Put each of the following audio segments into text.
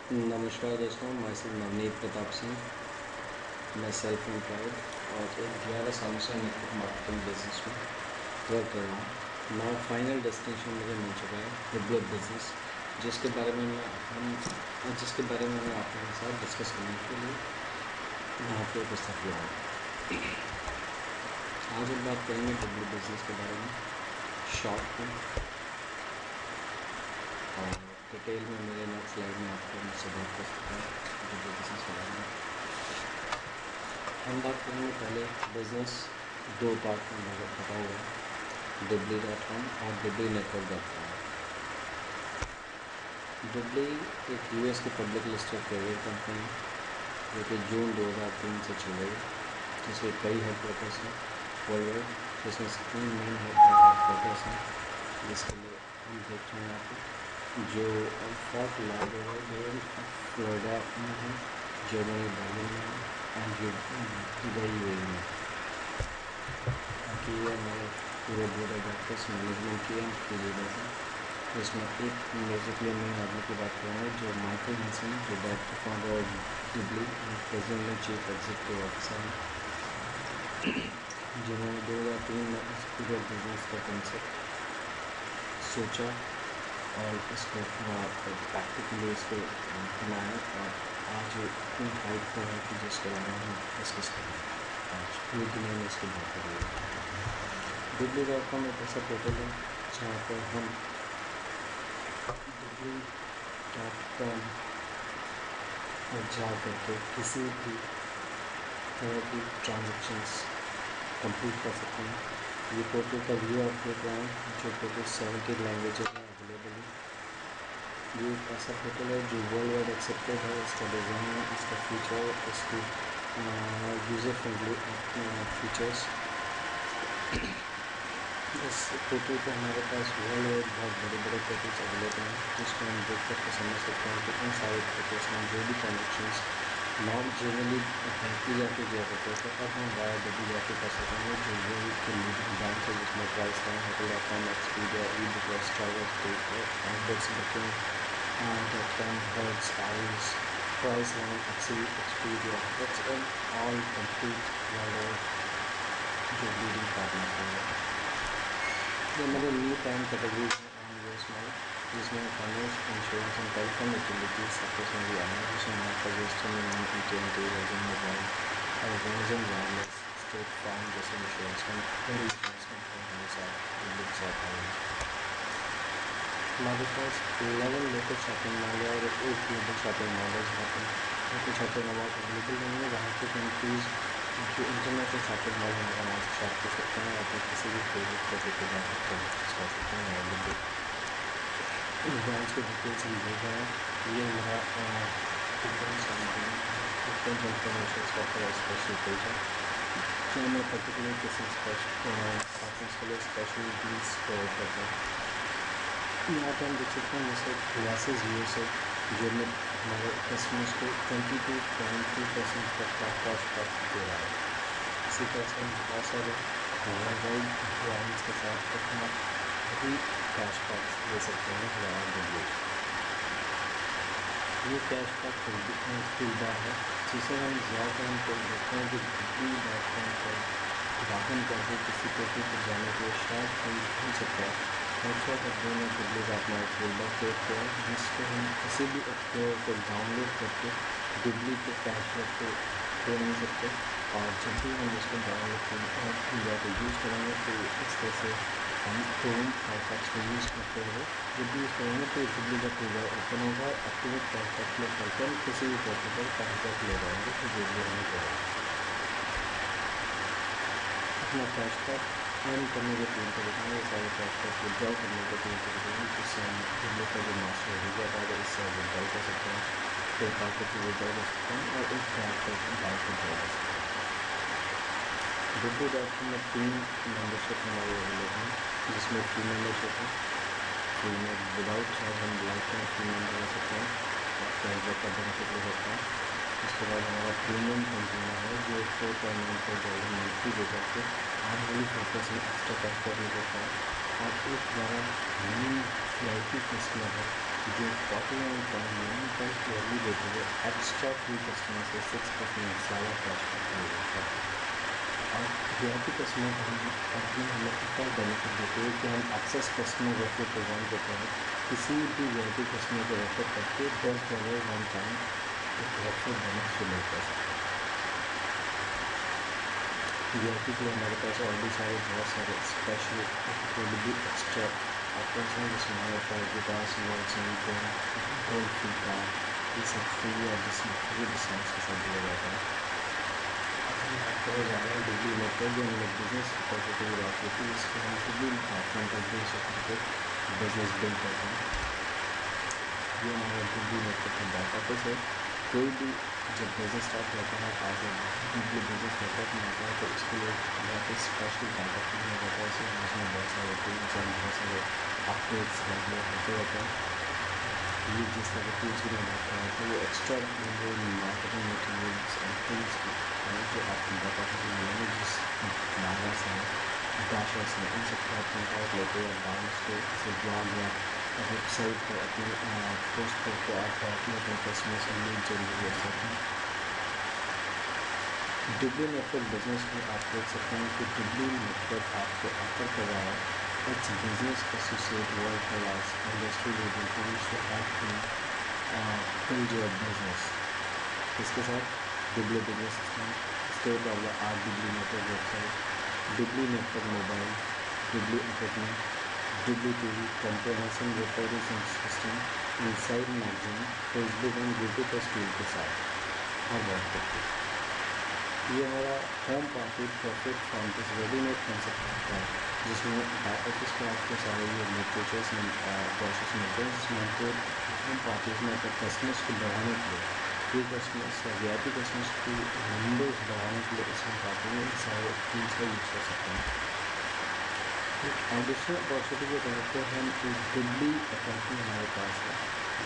नमस्कार दोस्तों, मैं सिंह नवनीत प्रताप सिंह। मैं सेल्फ एम्प्लॉयड और एक 11 सालों से नेटवर्क मार्केटिंग बिजनेस में वर्क कर रहा हूँ। नाउ फाइनल डेस्टिनेशन मुझे मिल चुका है डुबलो बिजनेस, जिसके बारे में मैं आपके साथ डिस्कस करने के लिए यहाँ पे उपस्थित हुआ हूँ। आज हम बात करेंगे डुबलो बिजनेस के बारे में शॉर्ट में, और डिटेल में मेरे नेक्स्ट स्लाइड में आपको मुझसे बात कर सकता है डुबलो बिजनेस के बारे में। हम बात करेंगे पहले बिजनेस दो पार्ट में बटा हुआ है, Dubly.com और Dubly Network.com। Dubly एक यूएस की पब्लिक लिस्टेड करियर कंपनी है जो कि जून 2003 से चल रही है, जिसके कई हेडक्वार्टर्स हैं वर्ल्ड वाइड, जिसमें 3 मेन हेडक्वार्टर्स हैं, जिसके लिए हम देखते हैं यहाँ पे जो फोर्ट लाडरडेल फ्लोरिडा में है, जर्मनी बर्लिन में है एंड दुबई यूएई में। बाकी ये हमारे पूरे बोर्ड ऑफ डायरेक्टर्स मैनेजमेंट की एंड की लीडर्स हैं, जिसमें एक बेसिकली मेन आदमी की बात करेंगे जो माइकल हेंसन, जो डायरेक्टर फाउंडर डुबली and president and chief executive officer हैं, जिन्होंने 2003 में इस पूरे बिजनेस का कंसेप्ट सोचा और इसको प्रैक्टिकली इसको बनाया और आज इतनी हाइट पर है कि जिसके बारे में हम डिस्कस करेंगे। आज पूरी दुनिया में इसकी बात हो रही है। Dubly.com एक ऐसा पोर्टल है जहाँ पर हम Dubly.com पर जा करके किसी भी तरह की ट्रांजेक्शन्स कंप्लीट कर सकते हैं। ये पोर्टल का व्यू आप देख रहे हैं जो टोटल 70 लैंग्वेजेस में अवेलेबल है। ये एक ऐसा पोर्टल है जो वर्ल्ड वाइड एक्सेप्टेड है। इसका डिज़ाइन, इसका फीचर, इसकी यूज़र फ्रेंडली फीचर्स, इस पोर्टल पे हमारे पास वर्ल्ड वाइड बहुत बड़े बड़े पोर्टल्स अवेलेबल हैं, जिसको हम देख करके समझ सकते हैं कि इन सारे पोर्टल्स में जो भी ट्रांजेक्शन्स नॉट जनरली बैंक की जाके किया करते थे, अब हम वाया Dubly जाके कर सकते हैं, जो वर्ल्ड के लीडिंग बैंक है, जिसमें price time, Hotel.com, Expedia, eBookers, Travelers, Booking.com, Hertz, Aries, Priceline, Expedia, it's all complete worldwide जो लीडिंग पार्टनर्स हैं। ये हमारे न्यू टाइम कैटेगरीज हैं यूएस में, जिसमें finance, insurance and telecom utilities sectors में भी education, market, western union, AT&T, virgin mobile और वर्जिन वायरलेस, स्टेट फार्म जैसे इंश्योरेंस कंपनी हमारे साथ आई है। हमारे पास 11 लोकल शॉपिंग मॉल है और एक ग्लोबल शॉपिंग मॉल है, जहाँ पर लोकल शॉपिंग मॉल अवेलेबल नहीं है, वहाँ के कंट्रीज़ जो इंटरनेशनल शॉपिंग मॉल हमारा वहाँ से शॉप कर सकते हैं, अपने किसी भी फेवरेट प्रोडक्ट को जा सकते हैं, परचेज कर सकते हैं अवेलेबल। ब्रांच के डिटेल्स हम देख रहे हैं। ये हमारा डिफरेंट इन्फॉर्मेशन का पूरा स्पेशल पेज है, जो हमें पर्टिकुलर किसी पार्टनर्स के लिए स्पेशल डील्स प्रोवाइड करते हैं। यहाँ पर हम देख सकते हैं जैसे ग्लासेस यूएसए, जो में हमारे कस्टमर्स को 22.2% तक का कैशबैक दे रहा है। इसी तरह से हम बहुत सारे वर्ल्ड वाइड ब्रांड्स के साथ अपना भी कैशबैक ले सकते हैं वाया Dubly। ये कैशबैक टूलबार है, जिसे हम ज़्यादातर हमको देखते हैं कि Dubly.com पर लॉगिन करके किसी पोर्टल पर जाने के लिए शायद कोई हो सकता है वेबसाइट अपडेट में Dubly का अपना एक फोल्डर क्रिएट किया है, जिसको हम किसी भी एक्सप्लोरर को डाउनलोड करके Dubly के कैशबैक को खो नहीं सकते। और जब भी हम इसको डाउनलोड जाकर यूज़ करेंगे तो इस तरह से हम क्रोम फायरफॉक्स को यूज़ करते हुए जब भी यूज़ करेंगे तो Dubly का टूलबार ओपन होगा, एक्टिवेट कैशबैक क्लिक करके हम किसी भी पोर्टल पर कैशबैक ले जाएंगे तो Dubly हमें देगा। अपना कैशबैक अर्न करने के तीन तरीके हैं, सारे कैशबैक विड्रॉल करने के तीन तरीके हैं, जिससे हम Dubly का जो मास्टर रिजर्व है इससे विड्रॉल कर सकते हैं, पेपाल के थ्रू विड्रॉल कर सकते हैं और एक बैंक को विड्रॉल कर सकते हैं। Dubly.com में 3 मेम्बरशिप हमारी अवेलेबल है, जिसमें फ्री मेम्बरशिप है, फ्री में विदाउट चार्ज हम लाइफ टाइम फ्री मेम्बर हो सकते हैं और कैशबैक का बेनिफिट ले सकते हैं। उसके बाद हमारा प्रीमियम कंज्यूमर है, जो $4.95 मंथली दे करके एनुअली 4% एक्स्ट्रा कैशबैक ले सकता है। और एक हमारा मेन VIP कस्टमर है, जो 49.9 ईयरली देते हुए एक्स्ट्रा फ्री कस्टमर से 6% ज़्यादा कैशबैक मिल जाता है। और वीआईपी कस्टमर कंपनी हमें इतना बेनिफिट देती है कि हम एक्सेस कस्टमर रेफर प्रोग्राम के तहत किसी भी वीआईपी कस्टमर को रेफर करके $10 वन टाइम एक रेफर बोनस जनरेट कर सकते हैं। वीआईपी के लिए हमारे पास ऑलरेडी बहुत सारे स्पेशल इंक्रेडिबली एक्स्ट्रा ऑफर्स हैं, जिसमें हमारे पास विकास गोल्ड फ्री कार्ड ये सब फ्री है, जिसमें फ्री डिस्काउंट्स के साथ दिया जाता है। अब हम बात करने जा रहे हैं डिग्री नेटवर्क, जो हम लोग बिजनेस अपॉर्चुनिटी की बात करते हैं, जिसको हम डिग्री प्लेटफॉर्म पर बेच करके बिजनेस बिल्ड करते हैं। ये हमारा डिग्री नेटवर्क का बैक ऑफिस है। कोई भी जब बिज़नेस स्टार्ट करता है as a degree business network में आता है, तो उसके लिए बहुत ही स्पेशल बैकअप बनाया जाता है। इसमें बहुत सारे टूल्स एंड बहुत सारे अपडेट्स रेगुलर होते रहते हैं। ये जिस तरह के टूल्स की मैं बात कर रहा था, वो extra marketing materials and tools हैं जो आपको बैक ऑफिस में मिलेंगे, जिस नागास हैं, डैशर्स हैं, इन सब का कॉन्टैक्ट लेके या डाउन्स के किसी ब्लॉग या वेबसाइट पर अपने पोस्ट करके आप डायरेक्टली अपने कस्टमर से लीड जनरेट कर सकते हैं। डिग्री नेटवर्क बिजनेस में आप देख सकते हैं कि डिग्री नेटवर्क आपको ऑफर कर रहा है its business associate world class industry leading tools to help you build your business. इसके साथ degree business system, state of the art degree network website, degree network mobile, degree equipment, degree TV, comprehensive reporting system, inside magazine, Facebook and YouTube पर stool के साथ और बहुत कुछ। ये हमारा होम पार्टी परफेक्ट फॉर्म इस रेडीमेड कंसेप्ट होता है, जिसमें बैक ऑफिस में आपको सारे ये लिटरेचर्स एंड प्रोसेस मिलते हैं, जिसमें आपको होम पार्टीज में अपने कस्टमर्स को बढ़ाने के लिए, फ्री कस्टमर्स या वीआईपी कस्टमर्स की नंबर्स बढ़ाने के लिए इस होम पार्टी में सारे टूल्स का यूज़ कर सकते हैं। एडिशनल अपॉर्चुनिटी के तौर पर हम एक डिग्री कंपनी हमारे पास है,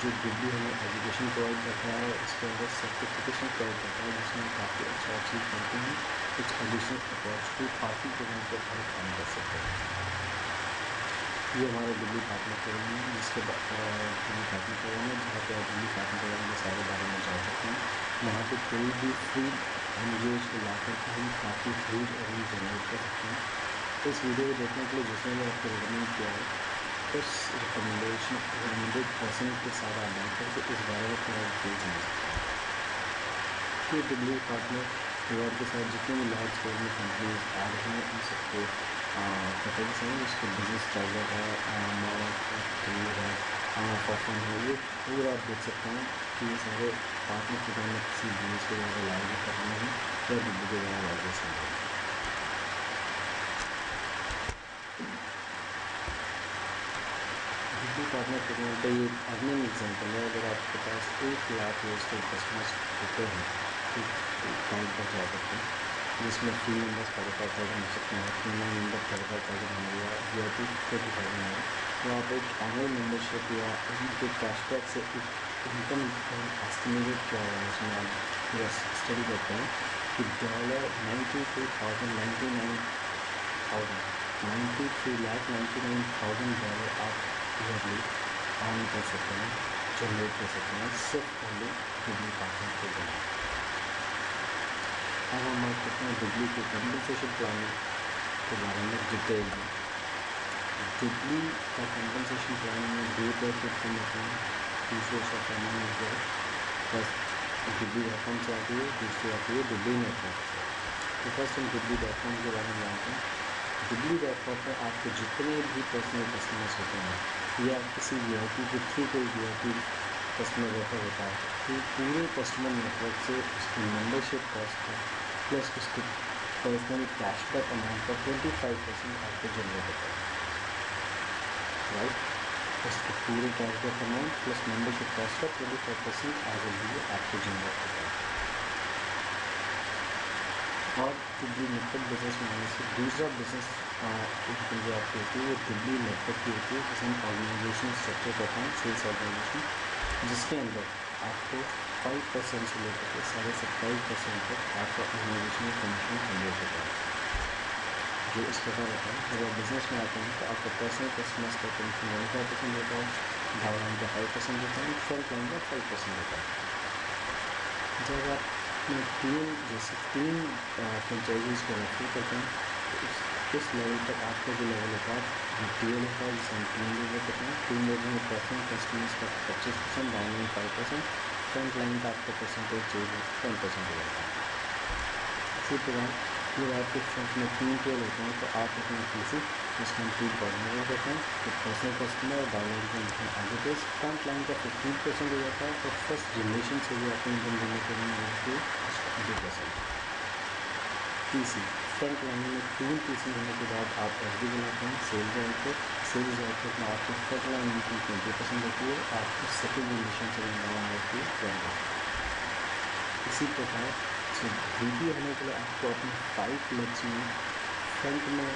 जो डिग्री हमें एजुकेशन प्रोवाइड करता है, इसके अंदर सर्टिफिकेशन प्रोवाइड करता है, जिसमें काफ़ी अच्छा अचीव करते हैं। कुछ एडिशनल अपॉर्चुनिटी पार्टी प्रोग्राम के तहत काम कर सकते हैं। ये हमारा डिग्री पार्टनर प्रोग्राम है, जिसके डिग्री पार्टनर प्रोग्राम है, जहाँ पर डिग्री पार्टनर प्रोग्राम के सारे बारे में जान सकते हैं। यहाँ पर कोई भी फ्री एनजीओज को ला करके हम काफ़ी ह्यूज अर्निंग जनरेट कर सकते हैं। इस वीडियो को देखने के लिए जिसने भी आपको रिकमेंड किया है, उस रिकमेंडेड पर्सन के साथ आप बात करके इस बारे में पूरा डिटेल समझ सकते हैं। ये डिग्री पार्टनर प्रोवाइड के साथ जितने भी लार्ज स्केल में कंपनीज ऐड हैं, उन सबके कटिंग्स हैं, उसके बिजनेस स्ट्रगल है, मॉडल है, परफॉर्म है, ये पूरा आप देख सकते हैं कि ये सारे पार्टनर प्रोग्राम में किसी बिजनेस के द्वारा लाइव कर रहे हैं या डिग्री के द्वारा लाइव कर रहे हैं। डिग्री पार्टनर प्रोग्राम का ये अर्निंग एग्जाम्पल है। अगर आपके पास 1 लाख रजिस्टर्ड कस्टमर्स होते हैं काउंट पर जा करके, जिसमें फ्री मेंबर्स 45,000 हो सकते हैं, प्रीमियम मेंबर 35,000 होंगे या वीआईपी 30,000 होंगे, तो आप एक एनुअल मेंबरशिप या उनके कैशबैक से एक इनकम एस्टिमेट किया हुआ है, जिसमें आप पूरा स्टडी करते हैं कि $93,99,000 आप ईयरली अर्न कर सकते हैं, जनरेट कर सकते हैं, सिर्फ ओनली डिग्री पार्टनर प्रोग्राम। अब हम बात करते हैं डिग्री के कंपनसेशन प्लान के बारे में डिटेल में। डिग्री का कंपनसेशन प्लान में 2 टाइप के इनकम होते हैं, 2 सोर्स ऑफ अर्निंग हो गया। फर्स्ट डिग्री.com से आती है, दूसरी आती है डिग्री नेटवर्क से। तो फर्स्ट हम डिग्री.com के बारे में जानते हैं। डिग्री.com पर आपको जितने भी पर्सनल कस्टमर्स होते हैं या किसी वीआईपी के थ्रू कोई वीआईपी कस्टमर रेफर होता है, तो पूरे कस्टमर नेटवर्क से उसकी मेंबरशिप कॉस्ट का प्लस उसके पर्सनल कैशबैक अमाउंट का 25% आपको जनरेट होता है, राइट। उसके पूरे cashback amount plus membership cost का 25% एज ए डी आपको जनरेट होता है। और डिग्री नेटवर्क बिजनेस में आने से दूसरा बिजनेस इनकम जो आपकी होती है वो डिग्री नेटवर्क की होती है, जिसे हम ऑर्गेनाइजेशन स्ट्रक्चर कहते हैं, सेल्स ऑर्गेनाइजेशन, जिसके अंदर आपको 5% से लेकर के 27.5% तक आपका ऑर्गेनाइजेशन में कमीशन जनरेट होता है। जो इस प्रकार होता है, जब आप बिजनेस में आते हैं तो आपका पर्सनल कस्टमर्स का कमीशन 25% होता है, डाउन लाइन का 5% होता है, फ्रंट लाइन का 5% होता है। जब आप तीन फ्रेंचाइजीज को रेफर करते हैं तो इस लेवल पर आपका जो लेवल होता है टीएल होता है, जिसे हम टीम लीडर कहते हैं। टीम लीडर में प्रेफरेंस कस्टमर्स का 25%, डाउन लाइन 5%, फ्रंट लाइन का आपका परसेंटेज जो है 10% हो जाता है। इसी प्रकार जब आपके फ्रंट में 3 टीएल होते हैं तो आप अपने किसी जिसको हम टीम कोऑर्डिनेटर कहते हैं, तो पर्सनल कस्टमर और डाउन लाइन को लिखें आगे पेज। फ्रंट लाइन का 15% हो जाता है और फर्स्ट जनरेशन से भी आपको इनकम जनरेट करनी होती है, उसका 2%। टीसी फ्रंट लाइन में 3 टीसी होने के बाद आप एफडी बनाते हैं, सेल्स आउटपुट। सेल्स आउटपुट में आपकी फ्रंट लाइन इनकम 20% होती है, आपकी सेकेंड जनरेशन से इनकम होती है 1%। इसी प्रकार बीपी होने के लिए आपको अपने 5 लेग्स में फ्रंट में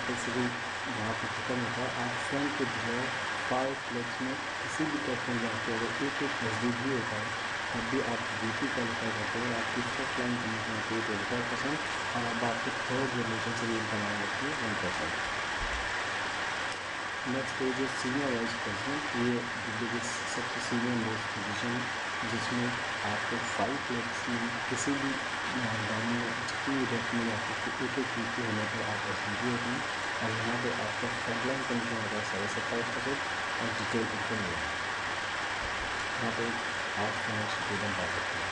बेसिकली यहाँ पर खत्म होता है, आप फ्रंट के जो है 5 लेग्स में किसी भी टॉप में जाके अगर एक एसडी भी होता है तब भी आप बीपी क्वालिफाई करते हैं और आपकी फ्रंट लाइन कमीशन होती है 25% और अब आपकी थर्ड जनरेशन से भी इनकम आने लगती है 1%। नेक्स्ट पेज है सीनियर वाइस प्रेसिडेंट। ये दिल्ली की सबसे सीनियर मोस्ट पोजीशन है जिसमें आपको 5 लेग्स में किसी भी डाउन में जितनी रेट में जाकर एक बीपी होने पर आप एसडी होते हैं और यहाँ पे आपका फ्रंट लाइन कमीशन होता है 27% और डिटेल इनकम होगा। यहाँ पे आप फाइनेंशियल फ्रीडम पा सकते हैं।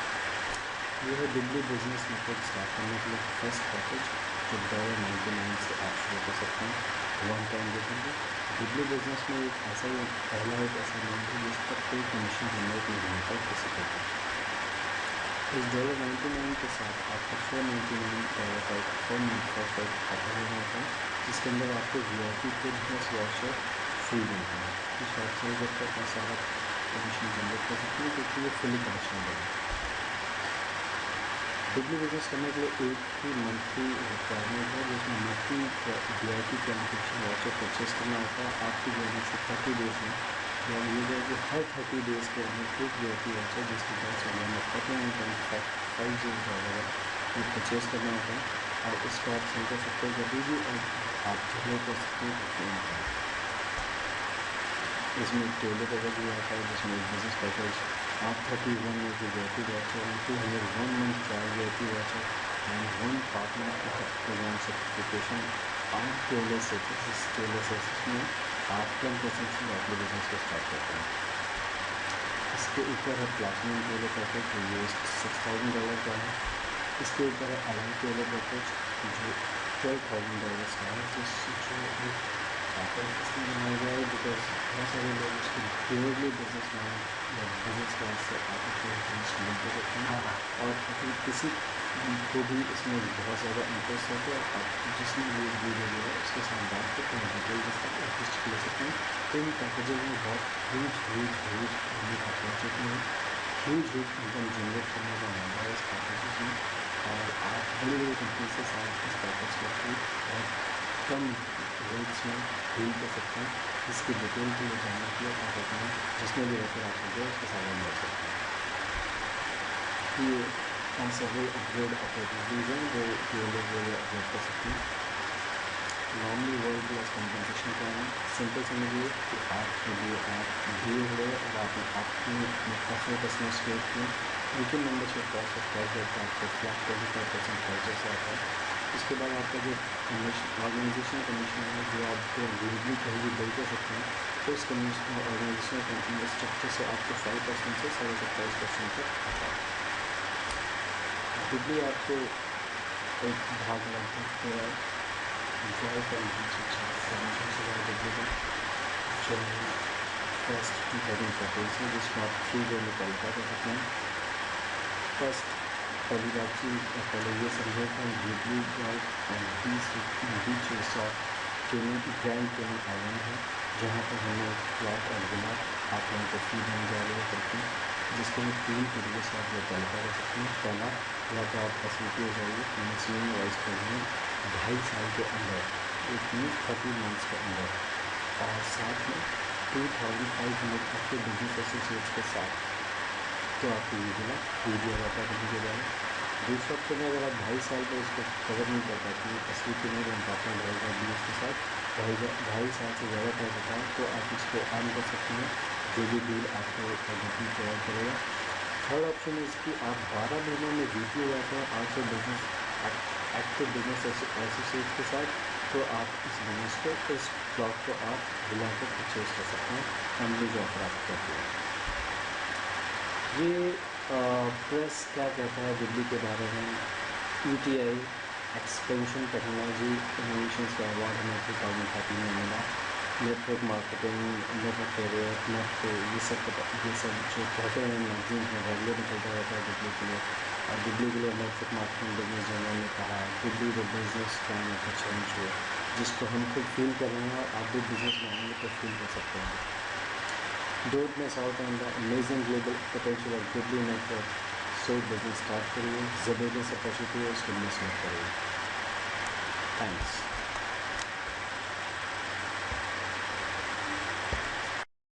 ये है दिल्ली बिजनेस नेटवर्क स्टार्ट करने के लिए फर्स्ट पैकेज जो $99 से आप शुरू कर सकते हैं वन टाइम देखेंगे। दिल्ली बिजनेस में एक ऐसा ही पहला एक ऐसा लोन है जिस पर कोई कमीशन जनरेट नहीं होता किसी को भी। इस $99 के साथ आपको $499 का एक $495 का खाता लेना होता है जिसके अंदर आपको VIP बिजनेस वाउचर फ्री मिलता है। इस वाउचर के ऊपर अपना सारा कमीशन जनरेट कर सकते हैं क्योंकि ये फुली कमीशन है। दिल्ली बिजनेस करने के लिए एक ही मंथली रिक्वायरमेंट है जिसमें monthly VIP qualification voucher purchase करना होता है। आपकी जर्नी से 30 डेज में जब ये है कि हर 30 डेज के अंदर एक VIP वाउचर जिसकी प्राइस अराउंड $49.50 है ये परचेज करना होता है और इसको आप सेल कर सकते हैं कभी भी और आप जनरेट कर सकते हैं। इसमें एक टेलर पैकेज भी आता है जिसमें एक बिजनेस पैकेज आप 31 में VIP voucher and 201 month trial VIP voucher and 1 partner program certification आप टेलर से इस टेलर से में आप 10% से अपने बिजनेस को स्टार्ट करते हैं। इसके ऊपर है प्लैटिनम टेलर पैकेज जो ये $6,000 का है। इसके ऊपर है अलाइन टेलर पैकेज जो $12,000 का है जिस जो इसमें बनाया गया है बिकॉज बहुत सारे लोग उसको प्योरली बिजनेस मैन या बिजनेस क्लास से आकर के स्टूडेंट कर सकते हैं और अगर किसी को भी इसमें बहुत ज़्यादा इंटरेस्ट है तो आप जिसने ये वीडियो लिया है उसके साथ बात करके डिटेल के साथ आप लिस्ट ले सकते हैं। इन पैकेजेज में बहुत ह्यूज अपॉर्चुनिटी है, ह्यूज इनकम जनरेट करने का मौका है इस पैकेजेज में और आप बड़ी बड़ी कंपनी से साथ इस पैकेज के थ्रू बहुत कम रेट्स में डील कर सकते हैं। इसकी डिटेल के लिए जानने के लिए आप अपने जिसमें भी रेफर आपको दे उसके साथ हम ले सकते हैं। ये सेवरल अपग्रेड अपॉर्चुनिटीज़ हैं जो ये लोग अपग्रेड कर सकते हैं। Normally world class compensation plan है। सिंपल समझिए कि आपके लिए आप दिए हुए और आपने अपने पर्सनल कस्टमर्स के किए उनके मेंबरशिप कॉस्ट ऑफ टारगेट आपको फ्लैट 25% चार्जेस आता है। इसके बाद आपका जो कमीशन ऑर्गेनाइजेशनल कमीशन है जो आपको ग्लोबली कहीं भी बिल कर सकते हैं तो उस कमीशन ऑर्गेनाइजेशनल कंपनी स्ट्रक्चर से आपको 5% से 27.5% तक आता है। दिल्ली आपको एक भाग लगभग पूरा एंजॉय कर सबमिशन से बाहर दिल्ली का जो फर्स्ट 2014 से जिसको आप 3 वे में क्वालिफाई कर सकते हैं। फर्स्ट पहली बात चीज़ पहले ये समझे कि दिल्ली बीच रिसॉर्ट ग्रैंड केनियन आइलैंड है जहाँ पर हमने एक प्लॉट और विला आप लोगों को फ्री देने जा रहे हैं करके जिसके लिए 3 तरीके से आप लोग क्वालिफाई कर सकते हैं। पहला या तो आप SVP हो जाइए सीनियर वाइस प्रेसिडेंट 2.5 साल के अंदर एक 30 मंथ्स के अंदर और साथ में 2500 आपके बिजनेस एसोसिएट्स के साथ तो आपको ये मिला फ्री दिया जाता है कभी के द्वारा। दूसरा ऑप्शन है अगर आप 2.5 साल पर इसको कवर नहीं कर पाते हैं SVP नहीं बन पाते हैं 2.5 साल के साथ 2.5 साल से ज़्यादा पैसा था, तो आप इसको अर्न कर सकते हैं जो भी डील आपको गिबली प्रोवाइड करेगा। थर्ड ऑप्शन है कि आप 12 महीनों में वीपी हो जाते हैं outside business active business associate के साथ, तो आप इस बिजनेस को, इस प्लॉट को आप बुलाकर परचेज कर सकते हैं, कंपनी जो ऑफर आपको करती है। ये प्रेस क्या कहता है गिबली के बारे में? ETI एक्सपेंशन टेक्नोलॉजी इनोवेशंस का अवार्ड हमें 2013 में मिला। नेटवर्क मार्केटिंग, नेटवर्क कैरियर, नेटको, ये सब जो कहते हैं मैगजीन में रेगुलर निकलता रहता है गिबली के लिए। और गिबली के लिए नेटवर्क मार्केटिंग बिजनेस जर्नल ने कहा गिबली the business plan of the century, जिसको हम खुद फील कर रहे हैं और आप भी बिजनेस में आएंगे तो फील कर सकते हैं। Don't miss out on the amazing global potential of Ghibli network. So business start करिए, ज़बरदस्त अपॉर्चुनिटी है, उसको मिस मत करिए। थैंक्स।